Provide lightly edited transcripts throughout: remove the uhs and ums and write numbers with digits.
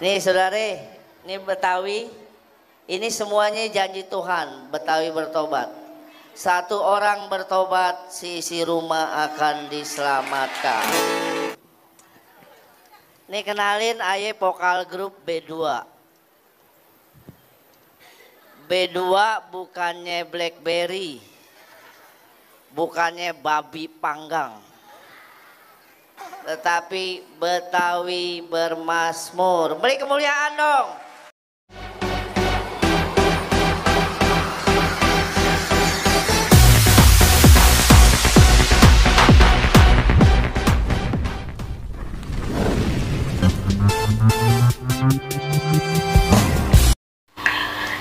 Nih saudara, ini Betawi, ini semuanya janji Tuhan, Betawi bertobat. Satu orang bertobat, seisi rumah akan diselamatkan. Nih kenalin aye vokal grup B2. B2 bukannya Blackberry, bukannya babi panggang, tetapi Betawi bermasmur. Beri kemuliaan dong.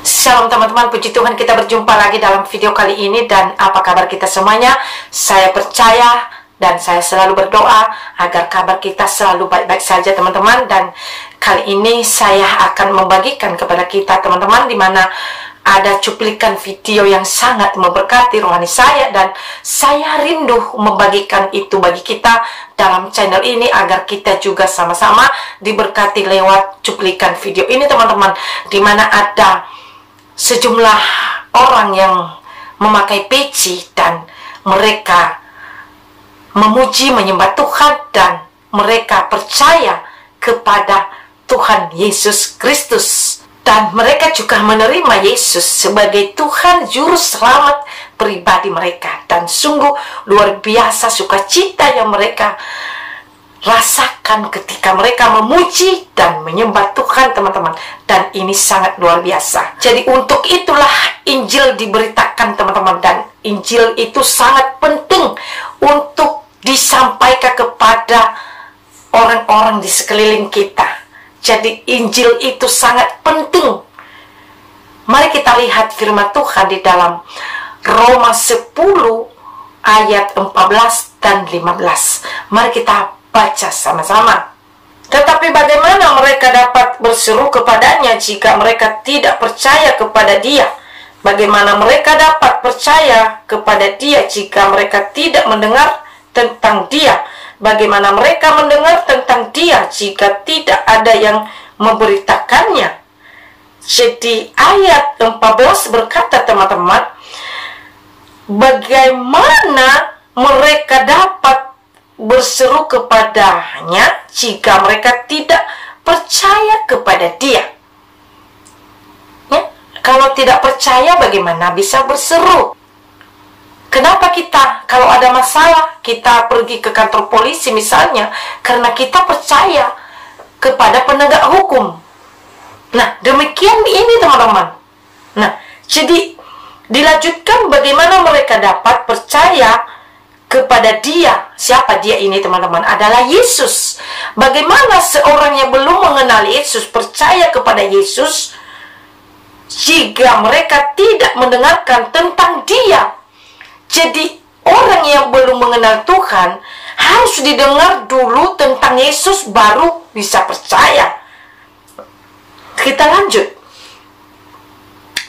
Shalom teman-teman, puji Tuhan kita berjumpa lagi dalam video kali ini. Dan apa kabar kita semuanya? Saya percaya dan saya selalu berdoa agar kabar kita selalu baik-baik saja teman-teman. Dan kali ini saya akan membagikan kepada kita teman-teman, di mana ada cuplikan video yang sangat memberkati rohani saya, dan saya rindu membagikan itu bagi kita dalam channel ini agar kita juga sama-sama diberkati lewat cuplikan video ini teman-teman, di mana ada sejumlah orang yang memakai peci dan mereka memuji menyembah Tuhan dan mereka percaya kepada Tuhan Yesus Kristus, dan mereka juga menerima Yesus sebagai Tuhan Juru Selamat pribadi mereka. Dan sungguh luar biasa sukacita yang mereka rasakan ketika mereka memuji dan menyembah Tuhan teman-teman. Dan ini sangat luar biasa. Jadi untuk itulah Injil diberitakan teman-teman, dan Injil itu sangat penting untuk disampaikan kepada orang-orang di sekeliling kita. Jadi Injil itu sangat penting. Mari kita lihat firman Tuhan di dalam Roma 10 ayat 14 dan 15. Mari kita baca sama-sama. Tetapi bagaimana mereka dapat berseru kepadanya jika mereka tidak percaya kepada Dia? Bagaimana mereka dapat percaya kepada Dia jika mereka tidak mendengar tentang Dia? Bagaimana mereka mendengar tentang Dia jika tidak ada yang memberitakannya? Jadi ayat 14 berkata teman-teman, bagaimana mereka dapat berseru kepadanya jika mereka tidak percaya kepada Dia? Ya, kalau tidak percaya bagaimana bisa berseru? Kenapa kita kalau ada masalah kita pergi ke kantor polisi misalnya? Karena kita percaya kepada penegak hukum. Nah, demikian ini teman-teman. Nah, jadi dilanjutkan bagaimana mereka dapat percaya kepada Dia. Siapa Dia ini teman-teman? Adalah Yesus. Bagaimana seorang yang belum mengenal Yesus percaya kepada Yesus jika mereka tidak mendengarkan tentang Dia? Jadi orang yang belum mengenal Tuhan harus didengar dulu tentang Yesus baru bisa percaya. Kita lanjut.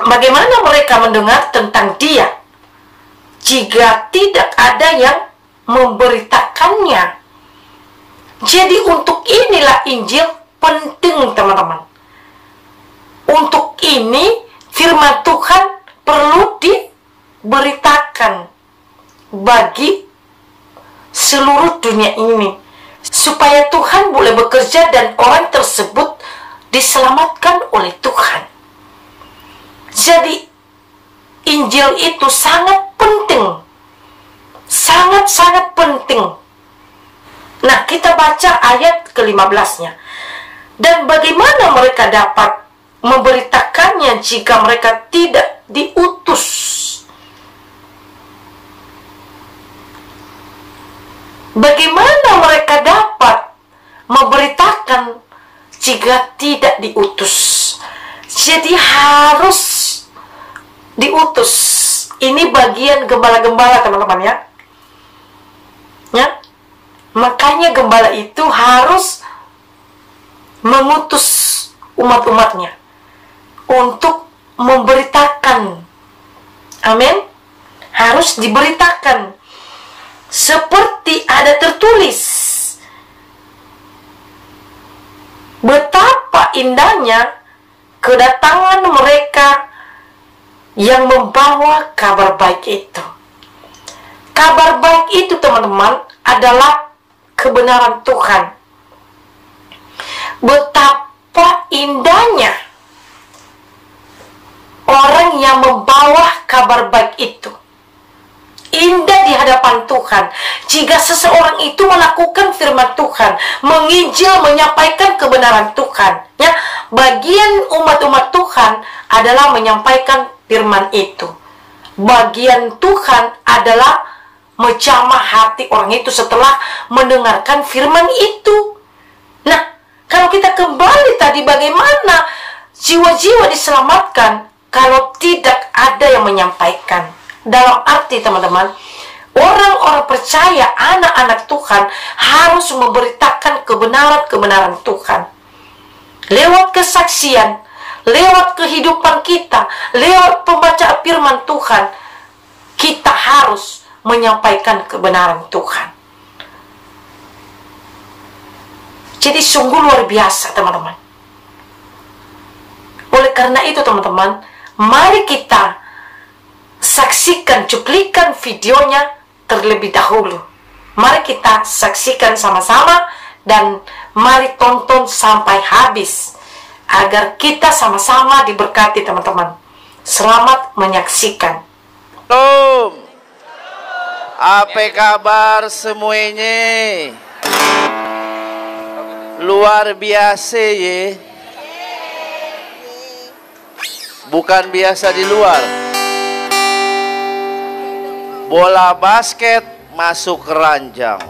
Bagaimana mereka mendengar tentang Dia jika tidak ada yang memberitakannya? Jadi untuk inilah Injil penting teman-teman. Untuk ini firman Tuhan perlu diberitakan bagi seluruh dunia ini, supaya Tuhan boleh bekerja dan orang tersebut diselamatkan oleh Tuhan. Jadi Injil itu sangat penting, sangat-sangat penting. Nah, kita baca ayat ke-15-nya. Dan bagaimana mereka dapat memberitakannya jika mereka tidak diutus? Bagaimana mereka dapat memberitakan jika tidak diutus? Jadi harus diutus. Ini bagian gembala-gembala teman-teman ya. Ya. Makanya gembala itu harus mengutus umat-umatnya untuk memberitakan. Amin. Harus diberitakan. Seperti ada tertulis betapa indahnya kedatangan mereka yang membawa kabar baik itu. Kabar baik itu, teman-teman, adalah kebenaran Tuhan. Betapa indahnya orang yang membawa kabar baik itu. Indah di hadapan Tuhan jika seseorang itu melakukan firman Tuhan, menginjil, menyampaikan kebenaran Tuhan. Ya, bagian umat-umat Tuhan adalah menyampaikan firman itu. Bagian Tuhan adalah menjamah hati orang itu setelah mendengarkan firman itu. Nah, kalau kita kembali tadi, bagaimana jiwa-jiwa diselamatkan kalau tidak ada yang menyampaikan? Dalam arti, teman-teman, orang-orang percaya, anak-anak Tuhan harus memberitakan kebenaran-kebenaran Tuhan. Lewat kesaksian, lewat kehidupan kita, lewat pembacaan firman Tuhan, kita harus menyampaikan kebenaran Tuhan. Jadi sungguh luar biasa, teman-teman. Oleh karena itu, teman-teman, mari kita saksikan cuplikan videonya terlebih dahulu. Mari kita saksikan sama-sama dan mari tonton sampai habis agar kita sama-sama diberkati, teman-teman. Selamat menyaksikan. Shalom. Apa kabar semuanya? Luar biasa ya. Bukan biasa di luar. Bola basket masuk keranjang.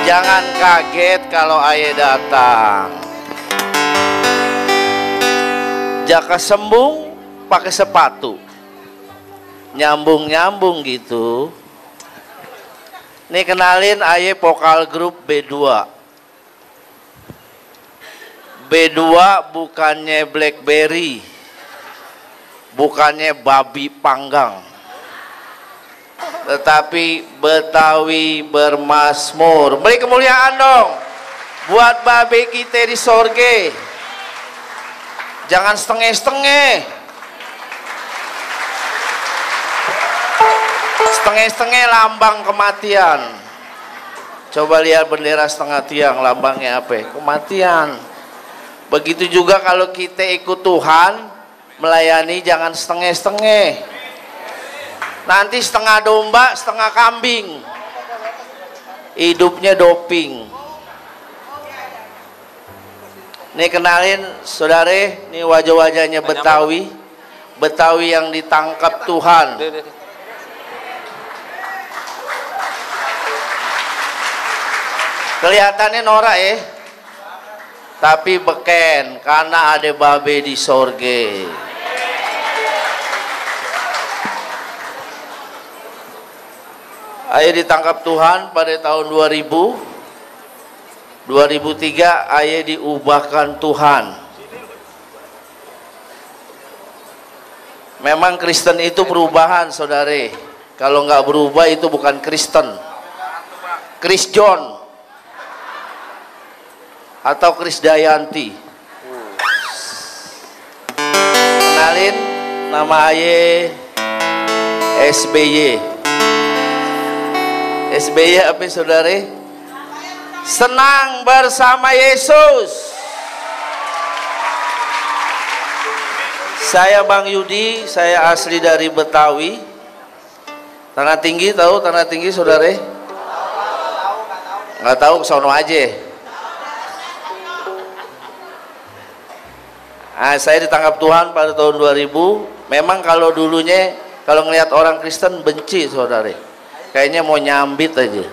Jangan kaget kalau ayah datang. Jaka sembung pakai sepatu. Nyambung-nyambung gitu. Nih kenalin ayah vokal grup B2. B2 bukannya Blackberry. Bukannya babi panggang, tetapi Betawi bermasmur. Beri kemuliaan dong buat babe kita di sorge. Jangan setengah-setengah. Setengah-setengah lambang kematian. Coba lihat bendera setengah tiang, lambangnya apa? Kematian. Begitu juga kalau kita ikut Tuhan, melayani jangan setengah-setengah. Nanti setengah domba, setengah kambing. Hidupnya doping. Nih kenalin saudara, nih wajah-wajahnya Betawi. Betawi yang ditangkap Tuhan. Kelihatannya norak ya. Tapi beken karena ada babe di sorge. Ayah ditangkap Tuhan pada tahun 2000. 2003 ayah diubahkan Tuhan. Memang Kristen itu perubahan, saudara. Kalau nggak berubah itu bukan Kristen. Chris John atau Chris Dayanti. Kenalin, nama ayah SBY. SBY apa saudara? Senang bersama Yesus. Saya Bang Yudi, saya asli dari Betawi. Tanah Tinggi, tahu Tanah Tinggi saudara? Nggak tahu, kesono aja. Nah, saya ditangkap Tuhan pada tahun 2000. Memang kalau dulunya, kalau ngelihat orang Kristen benci saudara. Kayaknya mau nyambit aja.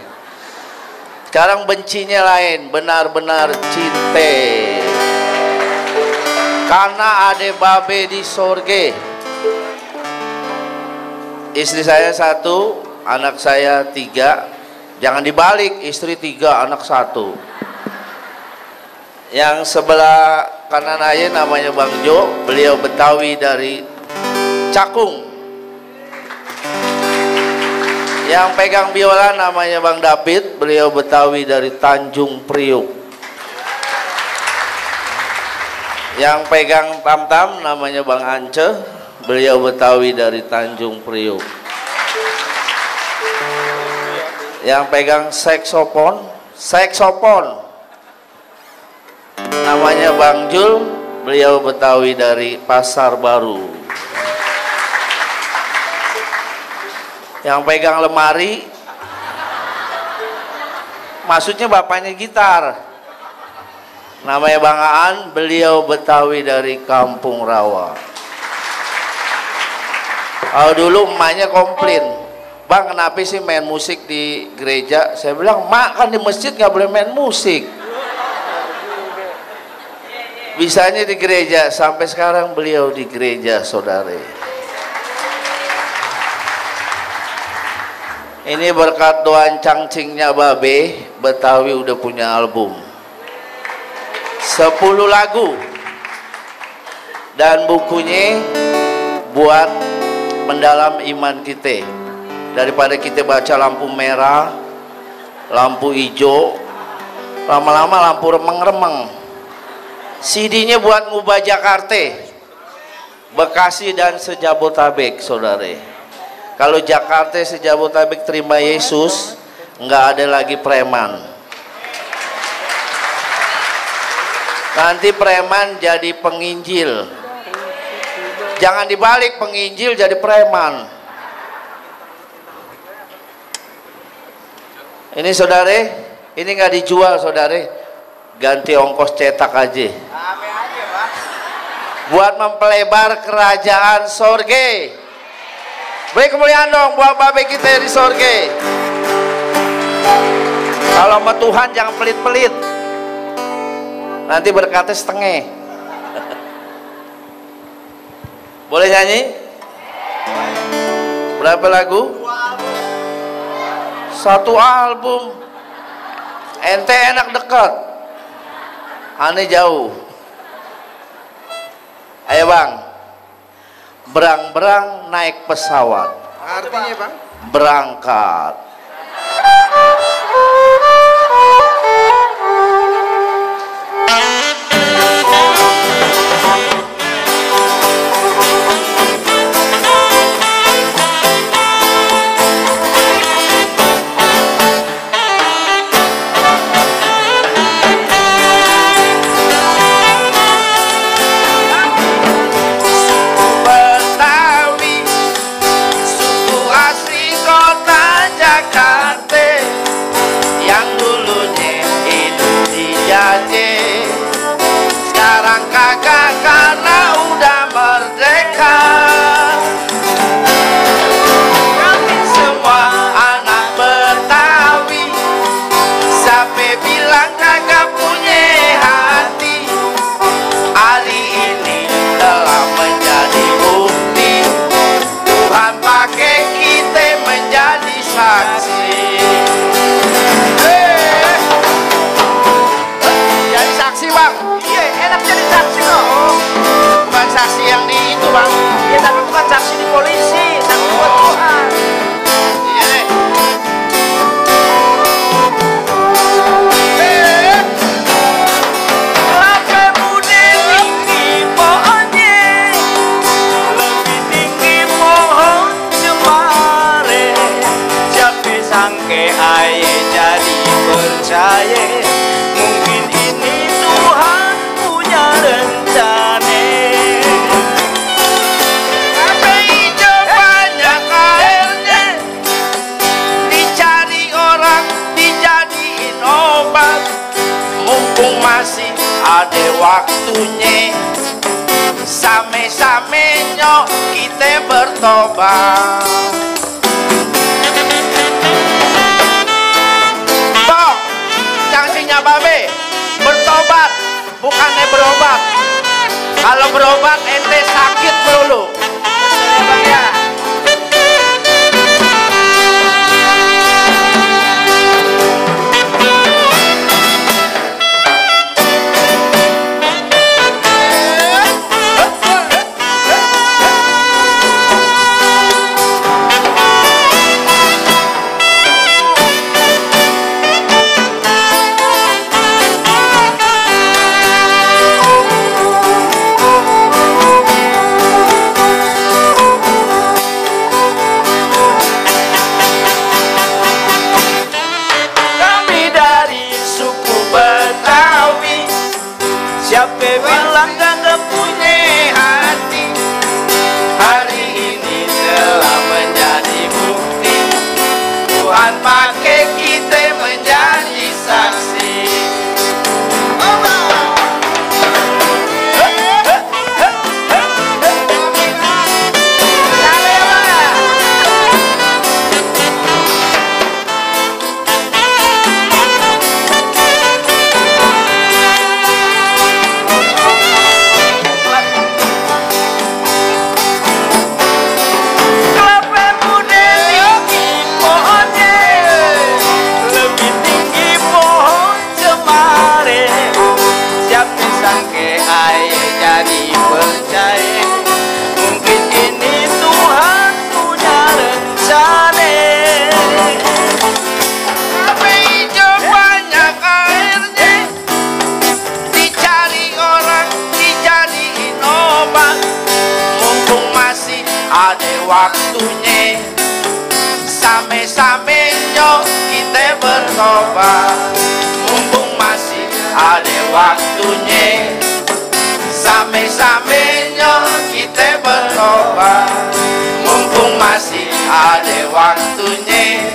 Sekarang bencinya lain, benar-benar cinta. Karena ada babe di sorge. Istri saya 1, anak saya 3. Jangan dibalik, istri 3, anak 1. Yang sebelah kanan ayah namanya Bang Jo, beliau Betawi dari Cakung. Yang pegang biola namanya Bang David, beliau Betawi dari Tanjung Priuk. Yang pegang tam-tam namanya Bang Ance, beliau Betawi dari Tanjung Priuk. Yang pegang saksofon namanya Bang Jul, beliau Betawi dari Pasar Baru. Yang pegang lemari, maksudnya bapaknya gitar, namanya Bang Aan, beliau Betawi dari Kampung Rawa. Kalau dulu emaknya komplain, Bang kenapa sih main musik di gereja? Saya bilang, mak kan di masjid nggak boleh main musik, bisanya di gereja. Sampai sekarang beliau di gereja, saudara. Ini berkat doan cangcingnya Babe, Betawi udah punya album 10 lagu, dan bukunya buat mendalam iman kita. Daripada kita baca lampu merah, lampu hijau, lama-lama lampu remeng-remeng. CD-nya buat ngubah Jakarta, Bekasi dan sejabotabek, saudara. Kalau Jakarta sejabotabek terima Yesus, nggak ada lagi preman. Nanti preman jadi penginjil. Jangan dibalik, penginjil jadi preman. Ini saudara, ini nggak dijual saudara, ganti ongkos cetak aja. Buat mempelebar kerajaan sorge. Beri kemuliaan dong buat babe kita di sorge. Kalau sama Tuhan jangan pelit-pelit, nanti berkatnya setengah. Boleh nyanyi? Berapa lagu? 1 album. Ente enak dekat, aneh jauh. Ayo Bang, berang-berang naik pesawat. Artinya Bang? Berangkat. Ada waktunya, same-samenyo kita bertobat. Bok, cangsinya babe, bertobat bukannya berobat. Kalau berobat ente sakit melulu. Ya Bang ya. Siapa bilang gak punya hati, hari ini telah menjadi bukti. Tuhan pakai kita menjadi saksi. Waktunya same-samenya kita bertobat, mumpung masih ada waktunya. Same-samenya kita bertobat, mumpung masih ada waktunya.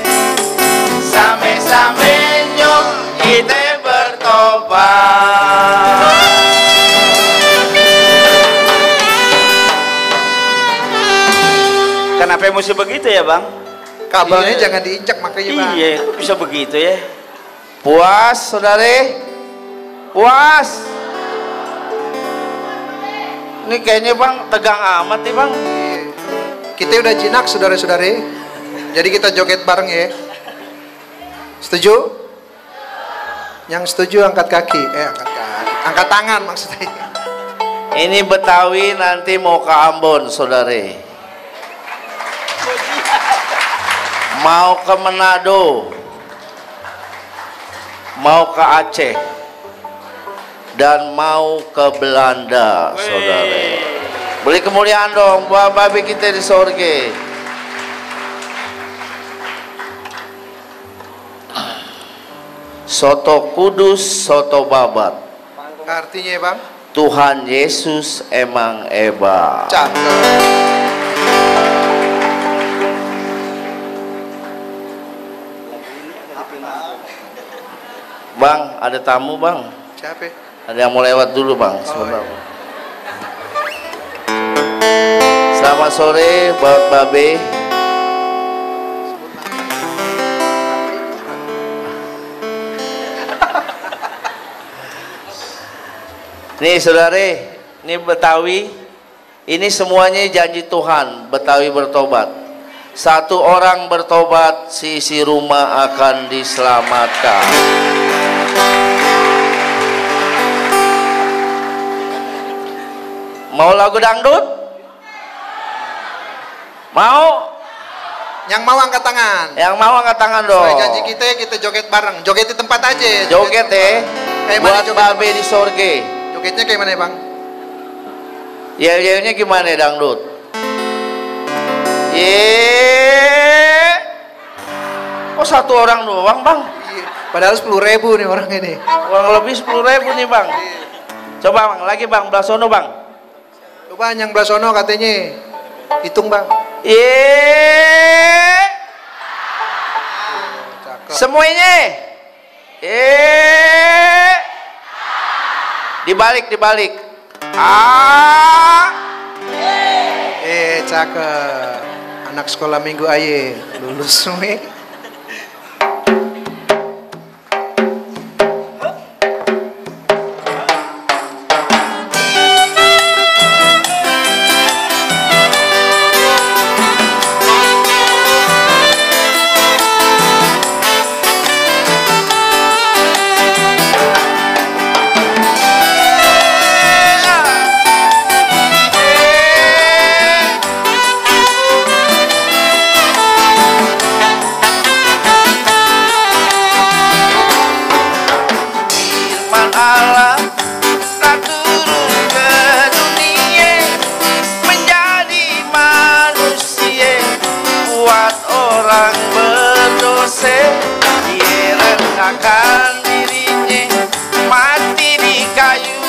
Same-samenya kita bertobat. Kenapa mesti begitu ya bang? Kabelnya jangan diinjak makanya bang. Iya, kok bisa begitu ya? Puas, saudari? Puas? Ini kayaknya bang tegang amat nih bang. Kita udah jinak saudara-saudari. Jadi kita joget bareng ya. Setuju? Yang setuju angkat kaki. Angkat kaki. Angkat tangan maksudnya. Ini Betawi nanti mau ke Ambon, saudari. Mau ke Manado, mau ke Aceh, dan mau ke Belanda, saudara. Beri kemuliaan dong buat babi kita di sorga. Soto kudus, soto babat. Artinya bang? Tuhan Yesus emang hebat. Cakep. Bang, ada tamu bang. Siapa? Ada yang mau lewat dulu bang. Sebentar. Iya. Selamat sore buat babe. Nih saudari, ini Betawi. Ini semuanya janji Tuhan. Betawi bertobat. Satu orang bertobat, si rumah akan diselamatkan. Mau lagu dangdut? Mau? Yang mau angkat tangan. Yang mau angkat tangan dong. Sesuai janji kita joget bareng. Joget di tempat aja. Joget ya. Kayak mana Buat joget babe di sorge. Jogetnya kayak mana ya bang? Yel-yelnya gimana dangdut? Yeay. Kok satu orang doang bang? Iya. Padahal 10.000 nih orang ini. Kurang lebih 10.000 nih bang. Coba bang, lagi bang, belah sono bang. Coba yang belah sono katanya. Hitung bang. Yeay. Cakep. Semuanya. Dibalik. Cakep. Anak sekolah minggu aye lulus semua. Dia rendahkan dirinya, mati di kayu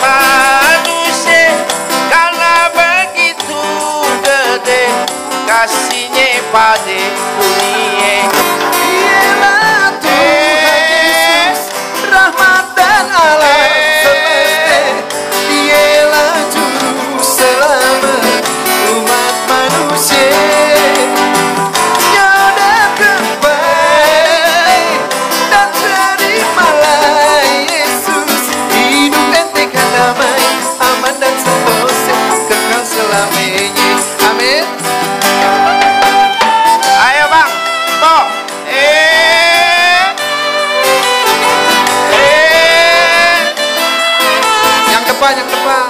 manusia, karena begitu gede kasihnya pada dunia. Dialah Tuhan Yesus, rahmat dan alam semesta. Dialah juru selamat umat manusia. Nyodorkan baik dan terimalah Yesus. Hidup ente kan damai, aman dan sentosa, kekal selamanya. Amin. Ayo bang, toh, Yang depan, yang depan.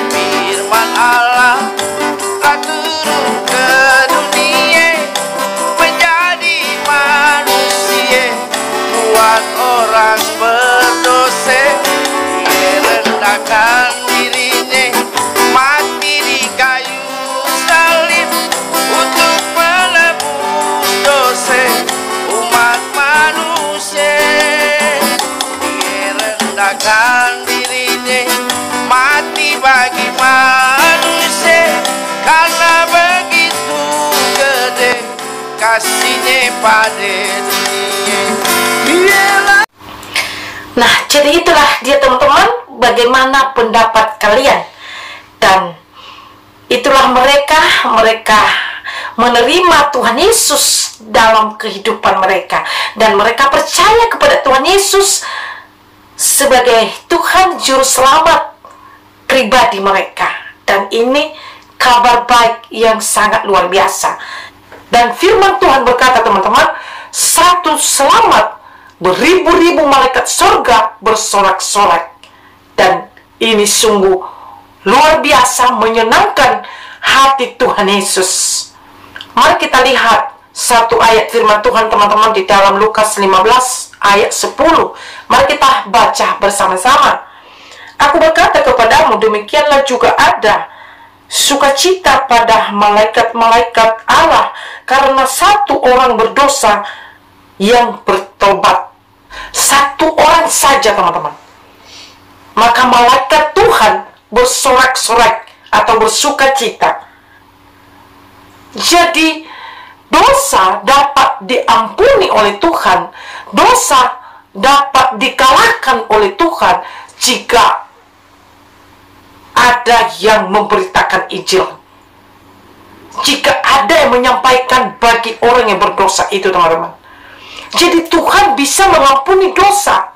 Firman Allah telah turun ke dunia, menjadi manusia, buat orang berdosa. Dia rendahkan dirinya, mati di kayu salib untuk menebus dosa umat manusia. Dia rendahkan dirinya, mati bagi manusia, karena begitu gede kasihnya pada dunia. Dialah Nah, jadi itulah dia teman-teman, bagaimana pendapat kalian. Dan itulah mereka menerima Tuhan Yesus dalam kehidupan mereka. Dan mereka percaya kepada Tuhan Yesus sebagai Tuhan Juru Selamat pribadi mereka. Dan ini kabar baik yang sangat luar biasa. Dan firman Tuhan berkata teman-teman, satu selamat, beribu-ribu malaikat surga bersorak-sorak. Dan ini sungguh luar biasa, menyenangkan hati Tuhan Yesus. Mari kita lihat satu ayat firman Tuhan teman-teman di dalam Lukas 15 ayat 10. Mari kita baca bersama-sama. Aku berkata kepadamu, demikianlah juga ada sukacita pada malaikat-malaikat Allah karena satu orang berdosa yang bertobat. Satu orang saja teman-teman. Maka malaikat Tuhan bersorak-sorak atau bersukacita. Jadi dosa dapat diampuni oleh Tuhan, dosa dapat dikalahkan oleh Tuhan jika ada yang memberitakan Injil. Jika ada yang menyampaikan bagi orang yang berdosa itu teman-teman. Jadi Tuhan bisa mengampuni dosa.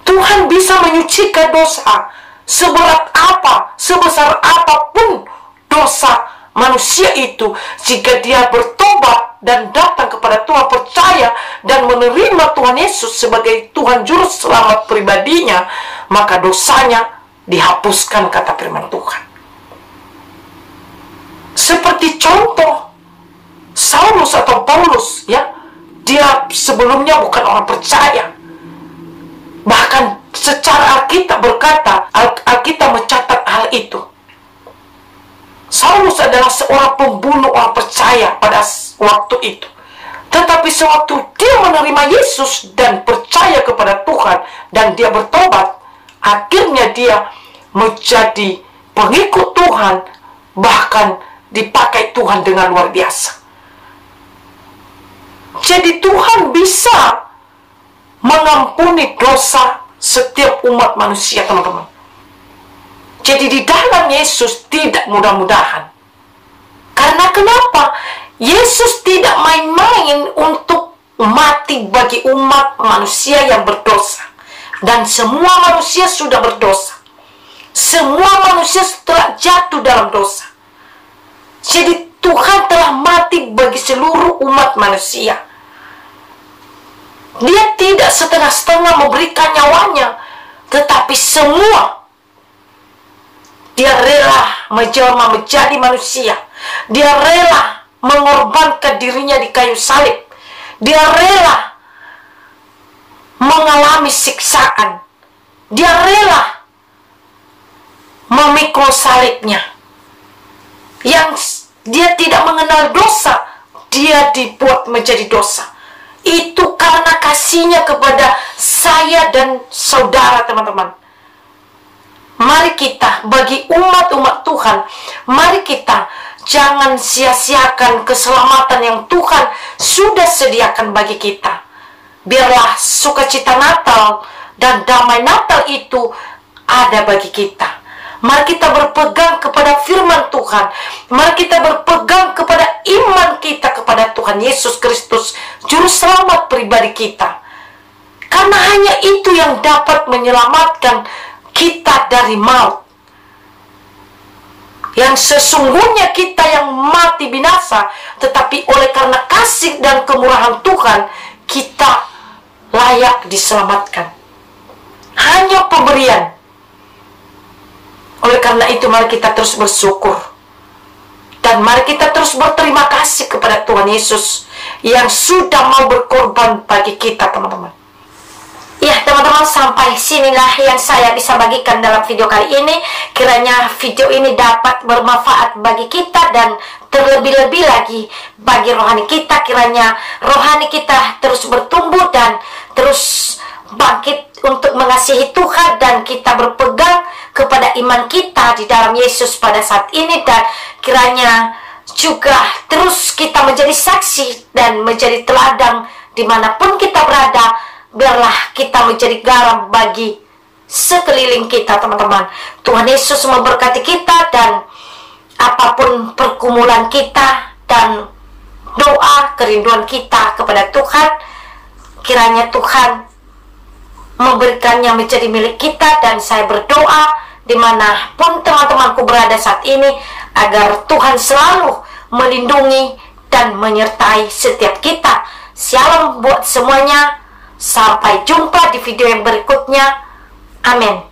Tuhan bisa menyucikan dosa. Seberat apa, sebesar apapun dosa manusia itu, jika dia bertobat dan datang kepada Tuhan, percaya dan menerima Tuhan Yesus sebagai Tuhan Juru Selamat pribadinya, maka dosanya dihapuskan, kata firman Tuhan. Seperti contoh Saulus atau Paulus, ya, dia sebelumnya bukan orang percaya. Bahkan secara Alkitab berkata, Alkitab mencatat hal itu. Saulus adalah seorang pembunuh orang percaya pada waktu itu. Tetapi sewaktu dia menerima Yesus dan percaya kepada Tuhan dan dia bertobat, akhirnya dia menjadi pengikut Tuhan, bahkan dipakai Tuhan dengan luar biasa. Jadi Tuhan bisa mengampuni dosa setiap umat manusia, teman-teman. Jadi di dalam Yesus tidak mudah-mudahan. Karena kenapa? Yesus tidak main-main untuk mati bagi umat manusia yang berdosa. Dan semua manusia sudah berdosa. Semua manusia telah jatuh dalam dosa. Jadi Tuhan telah mati bagi seluruh umat manusia. Dia tidak setengah-setengah memberikan nyawanya, tetapi semua. Dia rela menjelma menjadi manusia. Dia rela mengorbankan dirinya di kayu salib. Dia rela mengalami siksaan Dia rela memikul salibnya. Yang dia tidak mengenal dosa, dia dibuat menjadi dosa. Itu karena kasihnya kepada saya dan saudara, teman-teman. Mari kita, bagi umat-umat Tuhan, mari kita jangan sia-siakan keselamatan yang Tuhan sudah sediakan bagi kita. Biarlah sukacita Natal dan damai Natal itu ada bagi kita. Mari kita berpegang kepada firman Tuhan. Mari kita berpegang kepada iman kita kepada Tuhan Yesus Kristus, Juru Selamat pribadi kita. Karena hanya itu yang dapat menyelamatkan kita dari maut. Yang sesungguhnya kita yang mati binasa, tetapi oleh karena kasih dan kemurahan Tuhan, kita layak diselamatkan. Hanya pemberian. Oleh karena itu, mari kita terus bersyukur. Dan mari kita terus berterima kasih kepada Tuhan Yesus yang sudah mau berkorban bagi kita, teman-teman. Ya, teman-teman, sampai sinilah yang saya bisa bagikan dalam video kali ini. Kiranya video ini dapat bermanfaat bagi kita dan terlebih-lebih lagi bagi rohani kita. Kiranya rohani kita terus bertumbuh dan terus bangkit untuk mengasihi Tuhan, dan kita berpegang kepada iman kita di dalam Yesus pada saat ini, dan kiranya juga terus kita menjadi saksi dan menjadi teladan dimanapun kita berada. Biarlah kita menjadi garam bagi sekeliling kita, teman-teman. Tuhan Yesus memberkati kita, dan apapun pergumulan kita dan doa kerinduan kita kepada Tuhan, kiranya Tuhan memberikannya menjadi milik kita. Dan saya berdoa dimanapun teman-temanku berada saat ini, agar Tuhan selalu melindungi dan menyertai setiap kita. Shalom buat semuanya. Sampai jumpa di video yang berikutnya. Amin.